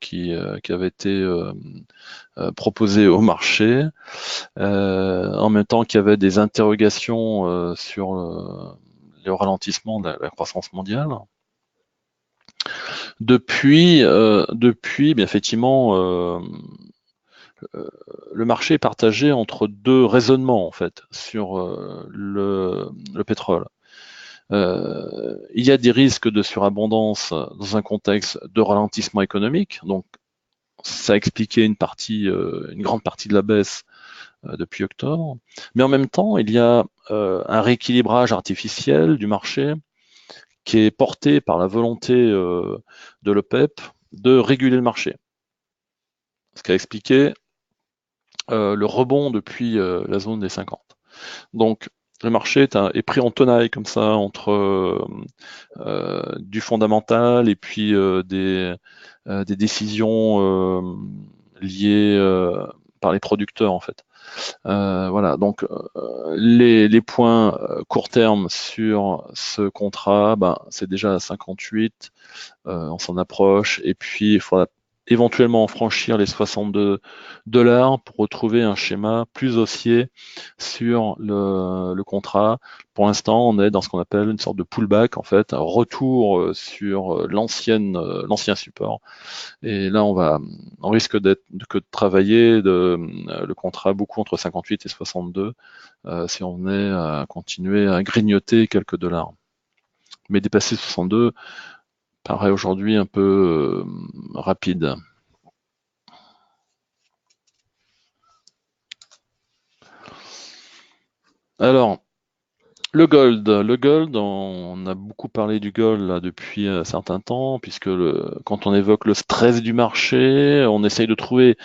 qui avait été proposée au marché, en même temps qu'il y avait des interrogations sur le ralentissement de la croissance mondiale. Depuis, bien effectivement, le marché est partagé entre deux raisonnements en fait sur le pétrole. Il y a des risques de surabondance dans un contexte de ralentissement économique, donc ça a expliqué une grande partie de la baisse depuis octobre. Mais en même temps, il y a un rééquilibrage artificiel du marché qui est porté par la volonté de l'OPEP de réguler le marché. Ce qui a expliqué le rebond depuis la zone des 50. Donc, le marché est pris en tenaille comme ça entre du fondamental et puis des décisions liées par les producteurs en fait. Voilà, donc les points court terme sur ce contrat, ben, c'est déjà à 58, on s'en approche, et puis il faudra éventuellement franchir les 62 dollars pour retrouver un schéma plus haussier sur le contrat. Pour l'instant, on est dans ce qu'on appelle une sorte de pullback, en fait, un retour sur l'ancien support. Et là, on risque que de travailler le contrat beaucoup entre 58 et 62 si on est à continuer à grignoter quelques dollars. Mais dépasser 62 paraît aujourd'hui un peu rapide. Alors, le gold, on a beaucoup parlé du gold là, depuis un certain temps, puisque quand on évoque le stress du marché, on essaye de trouver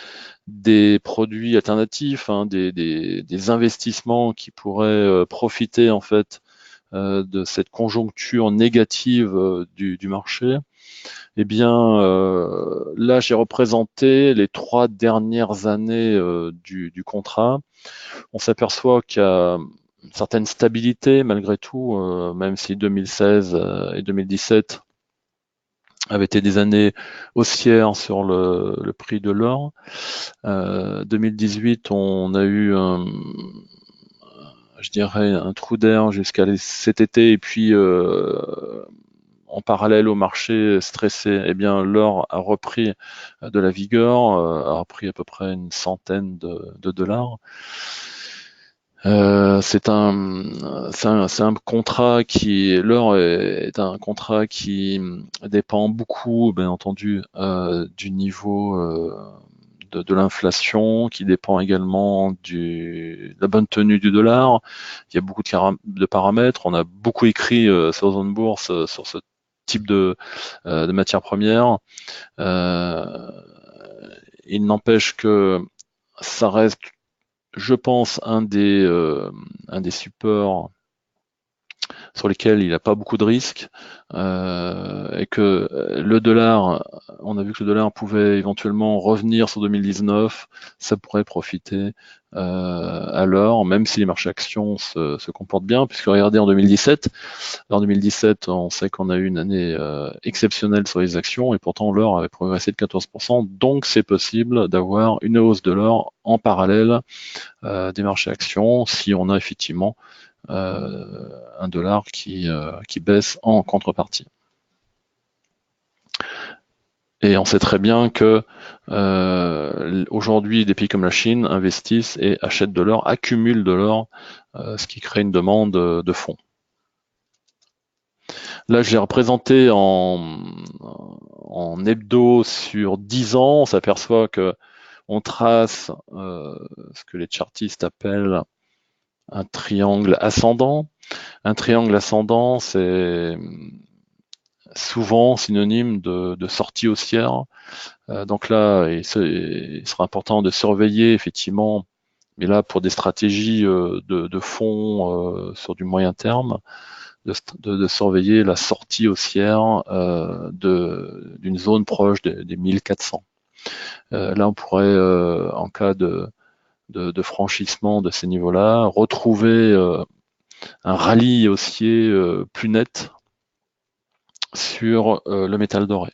des produits alternatifs, hein, des investissements qui pourraient profiter en fait de cette conjoncture négative du marché. Eh bien, là, j'ai représenté les 3 dernières années du contrat. On s'aperçoit qu'il y a une certaine stabilité malgré tout, même si 2016 et 2017 avaient été des années haussières sur le prix de l'or. 2018, on a eu je dirais un trou d'air jusqu'à cet été, et puis en parallèle au marché stressé, eh bien l'or a repris de la vigueur, a repris à peu près une centaine de dollars. C'est un contrat l'or est un contrat qui dépend beaucoup, bien entendu, du niveau de l'inflation, qui dépend également de la bonne tenue du dollar. Il y a beaucoup de paramètres. On a beaucoup écrit sur Zone Bourse sur ce type de matières premières. Il n'empêche que ça reste, je pense, un des supports sur lesquels il n'a pas beaucoup de risques, et que le dollar, on a vu que le dollar pouvait éventuellement revenir sur 2019, ça pourrait profiter à l'or, même si les marchés actions se comportent bien, puisque regardez en 2017, on sait qu'on a eu une année exceptionnelle sur les actions, et pourtant l'or avait progressé de 14%, donc c'est possible d'avoir une hausse de l'or en parallèle des marchés actions si on a effectivement un dollar qui baisse en contrepartie. Et on sait très bien que aujourd'hui, des pays comme la Chine investissent et achètent de l'or, accumulent de l'or, ce qui crée une demande de fonds. Là, je l'ai représenté en hebdo sur 10 ans. On s'aperçoit que on trace ce que les chartistes appellent un triangle ascendant. Un triangle ascendant, c'est souvent synonyme de sortie haussière. Donc là, il sera important de surveiller effectivement, mais là pour des stratégies de fonds sur du moyen terme, de surveiller la sortie haussière d'une zone proche des 1400. Là, on pourrait, en cas de franchissement de ces niveaux-là, retrouver un rallye haussier plus net sur le métal doré.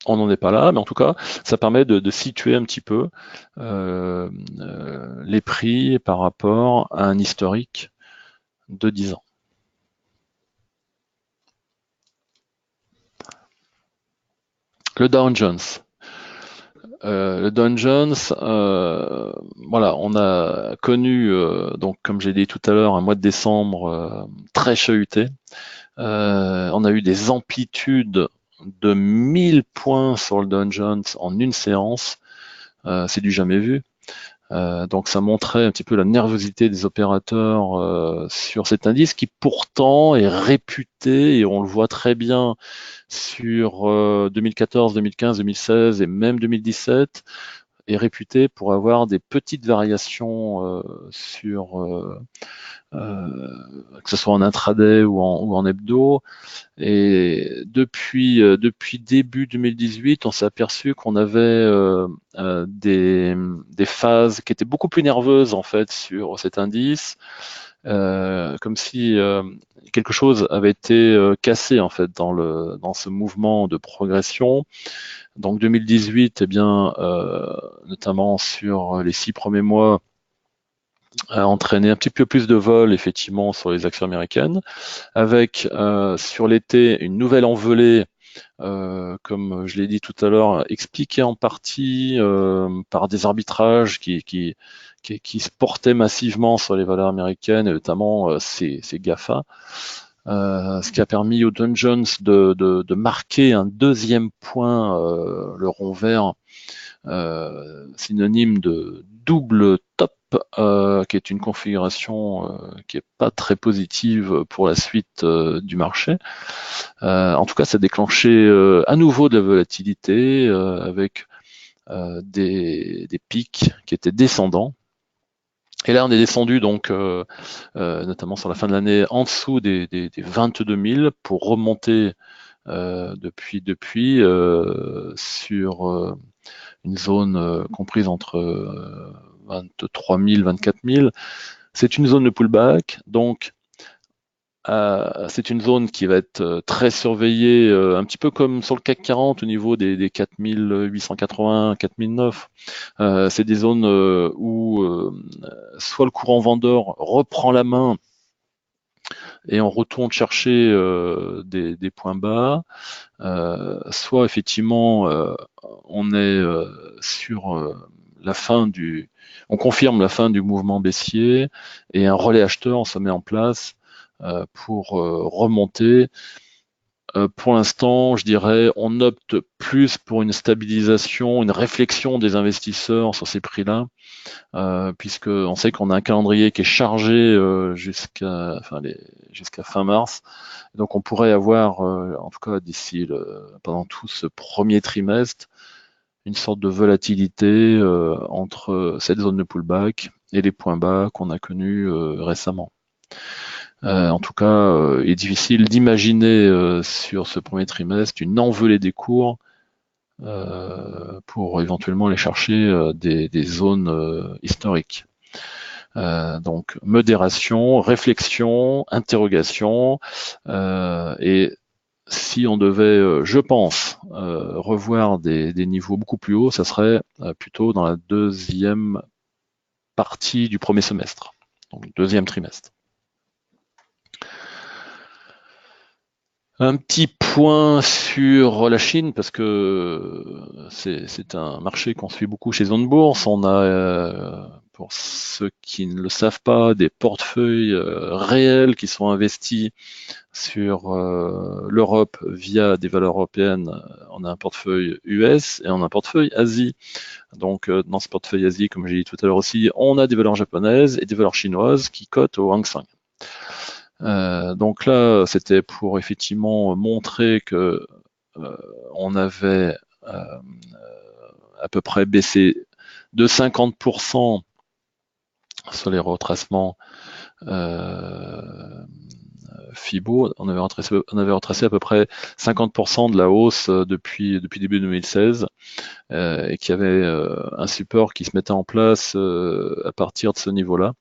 On n'en est pas là, mais en tout cas, ça permet de situer un petit peu les prix par rapport à un historique de 10 ans. Le Dow Jones. Le Dow Jones, voilà, on a connu, donc comme j'ai dit tout à l'heure, un mois de décembre très chahuté. On a eu des amplitudes de 1000 points sur le Dow Jones en une séance. C'est du jamais vu. Donc ça montrait un petit peu la nervosité des opérateurs sur cet indice qui pourtant est réputé, et on le voit très bien sur 2014, 2015, 2016 et même 2017, est réputé pour avoir des petites variations que ce soit en intraday ou en hebdo. Et depuis début 2018, on s'est aperçu qu'on avait des phases qui étaient beaucoup plus nerveuses en fait sur cet indice, comme si quelque chose avait été cassé en fait dans ce mouvement de progression. Donc 2018, eh bien, notamment sur les 6 premiers mois, a entraîné un petit peu plus de vol effectivement sur les actions américaines, avec sur l'été une nouvelle envolée, comme je l'ai dit tout à l'heure, expliquée en partie par des arbitrages qui se portaient massivement sur les valeurs américaines, et notamment ces GAFA. Ce qui a permis au Dow Jones de marquer un deuxième point, le rond vert, synonyme de double top, qui est une configuration qui est pas très positive pour la suite du marché. En tout cas, ça a déclenché à nouveau de la volatilité avec des pics qui étaient descendants. Et là, on est descendu donc, notamment sur la fin de l'année, en dessous des 22 000 pour remonter depuis sur une zone comprise entre 23 000, 24 000. C'est une zone de pullback, donc c'est une zone qui va être très surveillée, un petit peu comme sur le CAC 40 au niveau des 4880, 4009. C'est des zones où soit le courant vendeur reprend la main et on retourne chercher des points bas, soit effectivement on est sur la fin on confirme la fin du mouvement baissier et un relais acheteur se met en place pour remonter. Pour l'instant, je dirais, on opte plus pour une stabilisation, une réflexion des investisseurs sur ces prix-là, puisque on sait qu'on a un calendrier qui est chargé jusqu'à fin mars. Donc on pourrait avoir, en tout cas pendant tout ce premier trimestre, une sorte de volatilité entre cette zone de pullback et les points bas qu'on a connus récemment. En tout cas, il est difficile d'imaginer sur ce premier trimestre une envolée des cours pour éventuellement aller chercher des zones historiques. Donc modération, réflexion, interrogation, et si on devait, je pense, revoir des niveaux beaucoup plus hauts, ça serait plutôt dans la deuxième partie du premier semestre, donc deuxième trimestre. Un petit point sur la Chine, parce que c'est un marché qu'on suit beaucoup chez Zone Bourse. On a, pour ceux qui ne le savent pas, des portefeuilles réels qui sont investis sur l'Europe via des valeurs européennes. On a un portefeuille US et on a un portefeuille Asie. Donc dans ce portefeuille Asie, comme j'ai dit tout à l'heure aussi, on a des valeurs japonaises et des valeurs chinoises qui cotent au Hang Seng. Donc là, c'était pour effectivement montrer que on avait à peu près baissé de 50% sur les retracements FIBO. On avait retracé à peu près 50% de la hausse depuis début 2016, et qu'il y avait un support qui se mettait en place à partir de ce niveau-là.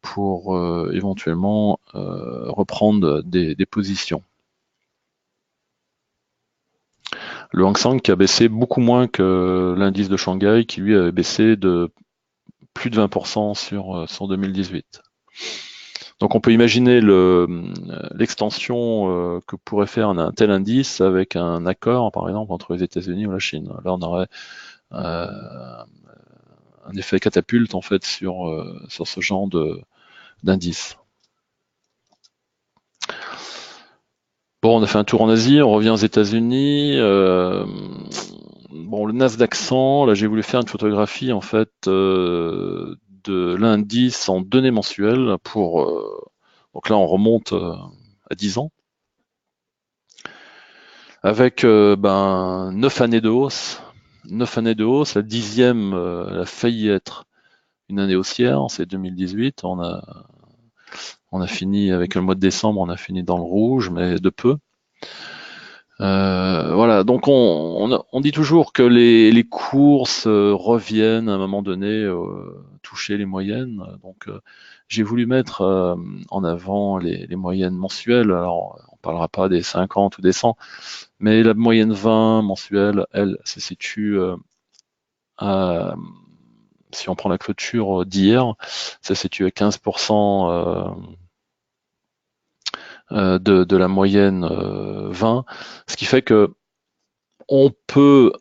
pour éventuellement reprendre des positions. Le Hang Seng qui a baissé beaucoup moins que l'indice de Shanghai qui lui avait baissé de plus de 20% sur 2018. Donc on peut imaginer l'extension que pourrait faire un tel indice avec un accord, par exemple, entre les États-Unis ou la Chine. Là, on aurait un effet catapulte en fait sur ce genre d'indice. Bon, on a fait un tour en Asie, on revient aux États-Unis. Bon, le Nasdaq 100, là j'ai voulu faire une photographie en fait de l'indice en données mensuelles pour. Donc là, on remonte à 10 ans avec 9 années de hausse. 9 années de hausse, la 10e, elle a failli être une année haussière, c'est 2018. On a fini avec le mois de décembre, on a fini dans le rouge, mais de peu. Voilà, donc on dit toujours que les courses reviennent à un moment donné toucher les moyennes. Donc j'ai voulu mettre en avant les moyennes mensuelles. Alors on parlera pas des 50 ou des 100, mais la moyenne 20 mensuelle, elle se situe à, si on prend la clôture d'hier, ça se situe à 15% de la moyenne 20, ce qui fait que on peut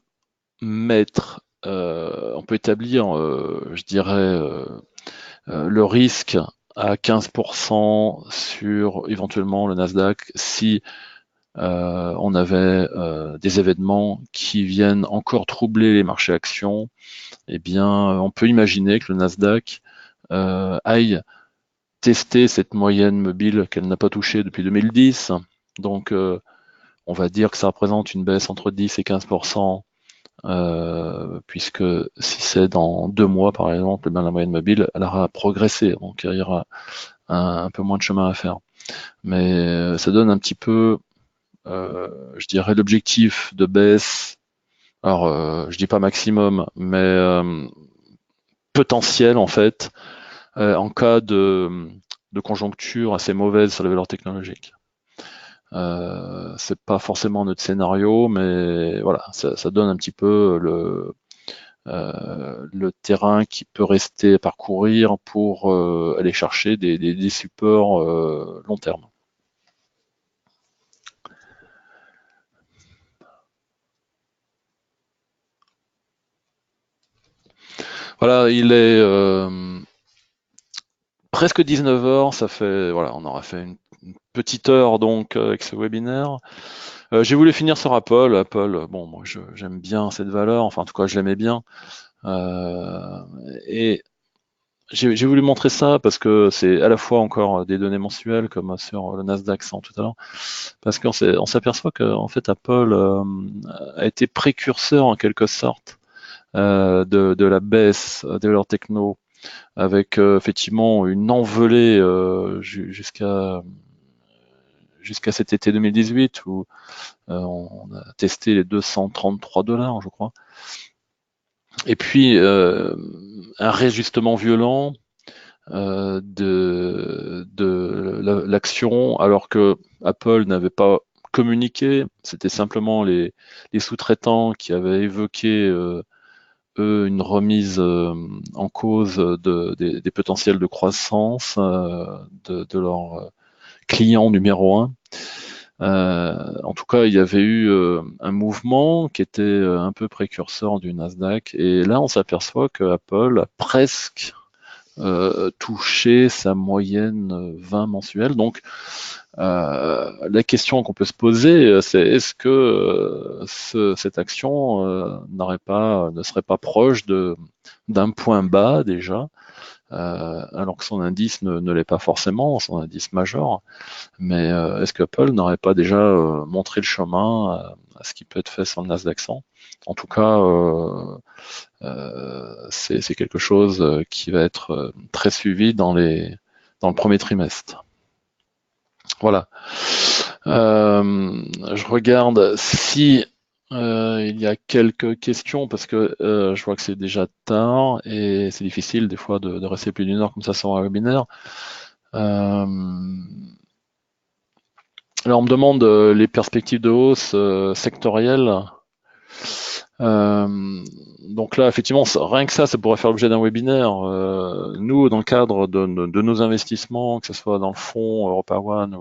on peut établir, je dirais, le risque à 15% sur éventuellement le Nasdaq si on avait des événements qui viennent encore troubler les marchés actions. Eh bien, on peut imaginer que le Nasdaq aille tester cette moyenne mobile qu'elle n'a pas touchée depuis 2010. Donc, on va dire que ça représente une baisse entre 10 et 15%, puisque si c'est dans 2 mois, par exemple, la moyenne mobile, elle aura progressé. Donc, il y aura un peu moins de chemin à faire. Mais ça donne un petit peu, je dirais, l'objectif de baisse. Alors, je dis pas maximum, mais potentiel, en fait, en cas de conjoncture assez mauvaise sur les valeurs technologiques. C'est pas forcément notre scénario, mais voilà, ça donne un petit peu le terrain qui peut rester à parcourir pour aller chercher des supports long terme. Voilà, il est presque 19 heures, ça fait, voilà, on aura fait une petite heure donc avec ce webinaire. J'ai voulu finir sur Apple. Apple, bon, moi j'aime bien cette valeur, enfin en tout cas je l'aimais bien. Et j'ai voulu montrer ça parce que c'est à la fois encore des données mensuelles comme sur le Nasdaq 100 tout à l'heure, parce qu'on s'aperçoit que en fait Apple a été précurseur en quelque sorte de la baisse des valeurs techno, avec effectivement une envolée jusqu'à cet été 2018 où on a testé les 233 $, je crois. Et puis un réajustement violent de l'action, alors que Apple n'avait pas communiqué, c'était simplement les sous-traitants qui avaient évoqué eux une remise en cause des potentiels de croissance de leurs clients numéro un. En tout cas, il y avait eu un mouvement qui était un peu précurseur du Nasdaq, et là on s'aperçoit que Apple a presque touché sa moyenne 20 mensuelle. Donc la question qu'on peut se poser, c'est est-ce que cette action ne serait pas proche d'un point bas déjà, alors que son indice ne l'est pas forcément, son indice majeur. Mais est-ce qu'Apple n'aurait pas déjà montré le chemin à ce qui peut être fait sur le Nasdaq 100? En tout cas, c'est quelque chose qui va être très suivi dans le premier trimestre. Voilà. Je regarde si Il y a quelques questions parce que je vois que c'est déjà tard et c'est difficile des fois de rester plus d'une heure comme ça sur un webinaire. Euh, alors on me demande les perspectives de hausse sectorielles. Donc là, effectivement, rien que ça pourrait faire l'objet d'un webinaire. Nous, dans le cadre de nos investissements, que ce soit dans le fonds Europa One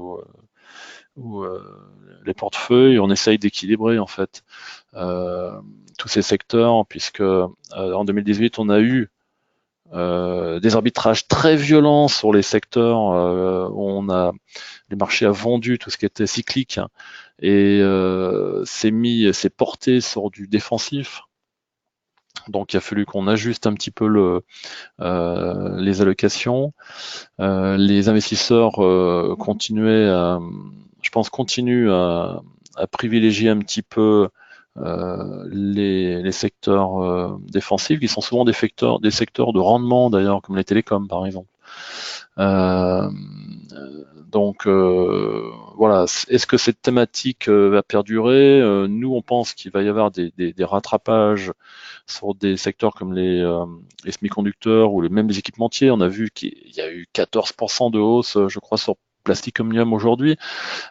ou les portefeuilles, on essaye d'équilibrer en fait tous ces secteurs, puisque en 2018, on a eu des arbitrages très violents sur les secteurs où les marchés a vendu tout ce qui était cyclique et s'est porté sur du défensif. Donc il a fallu qu'on ajuste un petit peu les allocations. Les investisseurs continuent à privilégier un petit peu les secteurs défensifs, qui sont souvent des secteurs de rendement d'ailleurs, comme les télécoms par exemple. Euh, donc voilà, est-ce que cette thématique va perdurer? Nous, on pense qu'il va y avoir des rattrapages sur des secteurs comme les semi-conducteurs ou même les équipementiers. On a vu qu'il y a eu 14% de hausse, je crois, sur Plastic Omnium aujourd'hui.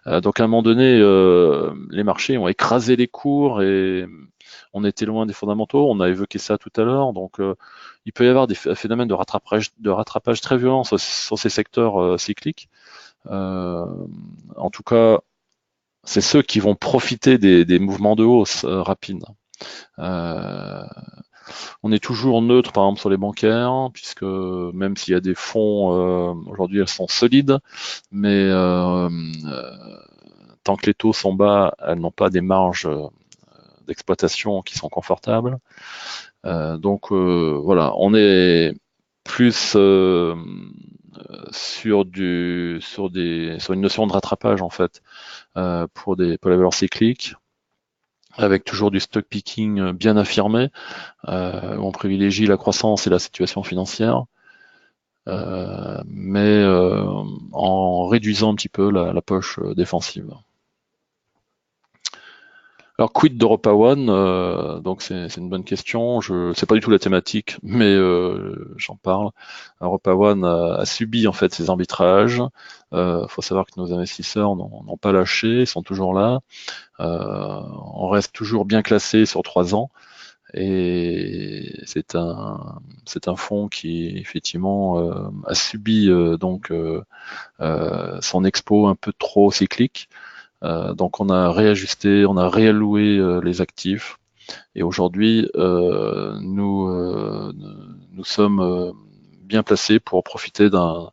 Donc à un moment donné, les marchés ont écrasé les cours et on était loin des fondamentaux. On a évoqué ça tout à l'heure. Donc il peut y avoir des phénomènes de rattrapage très violents sur ces secteurs cycliques. En tout cas, c'est ceux qui vont profiter des mouvements de hausse rapides. Euh, on est toujours neutre, par exemple, sur les bancaires, puisque même s'il y a des fonds, aujourd'hui, elles sont solides, mais tant que les taux sont bas, elles n'ont pas des marges d'exploitation qui sont confortables. Donc voilà, on est plus sur une notion de rattrapage en fait pour les valeurs cycliques, avec toujours du stock picking bien affirmé. On privilégie la croissance et la situation financière, mais en réduisant un petit peu la poche défensive. Alors, quid d'Europa One? Donc, c'est une bonne question. C'est pas du tout la thématique, mais j'en parle. Europa One a subi en fait ces arbitrages. Faut savoir que nos investisseurs n'ont pas lâché, ils sont toujours là. On reste toujours bien classé sur 3 ans. Et c'est un fonds qui effectivement a subi son expo un peu trop cyclique. Donc on a réajusté, on a réalloué les actifs. Et aujourd'hui, nous sommes bien placés pour profiter d'un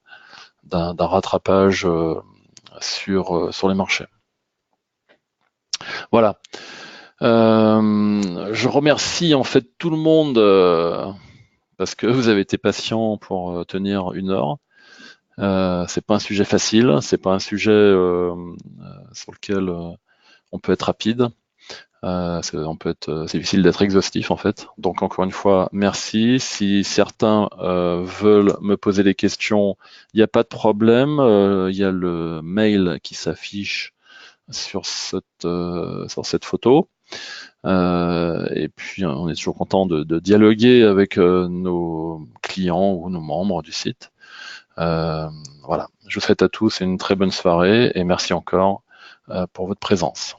rattrapage sur les marchés. Voilà. Je remercie en fait tout le monde parce que vous avez été patient pour tenir 1 heure. C'est pas un sujet facile, c'est pas un sujet sur lequel on peut être rapide. C'est difficile d'être exhaustif en fait. Donc encore une fois, merci. Si certains veulent me poser des questions, il n'y a pas de problème. Il y a le mail qui s'affiche sur cette photo. Et puis on est toujours content de dialoguer avec nos clients ou nos membres du site. Voilà. Je vous souhaite à tous une très bonne soirée et merci encore pour votre présence.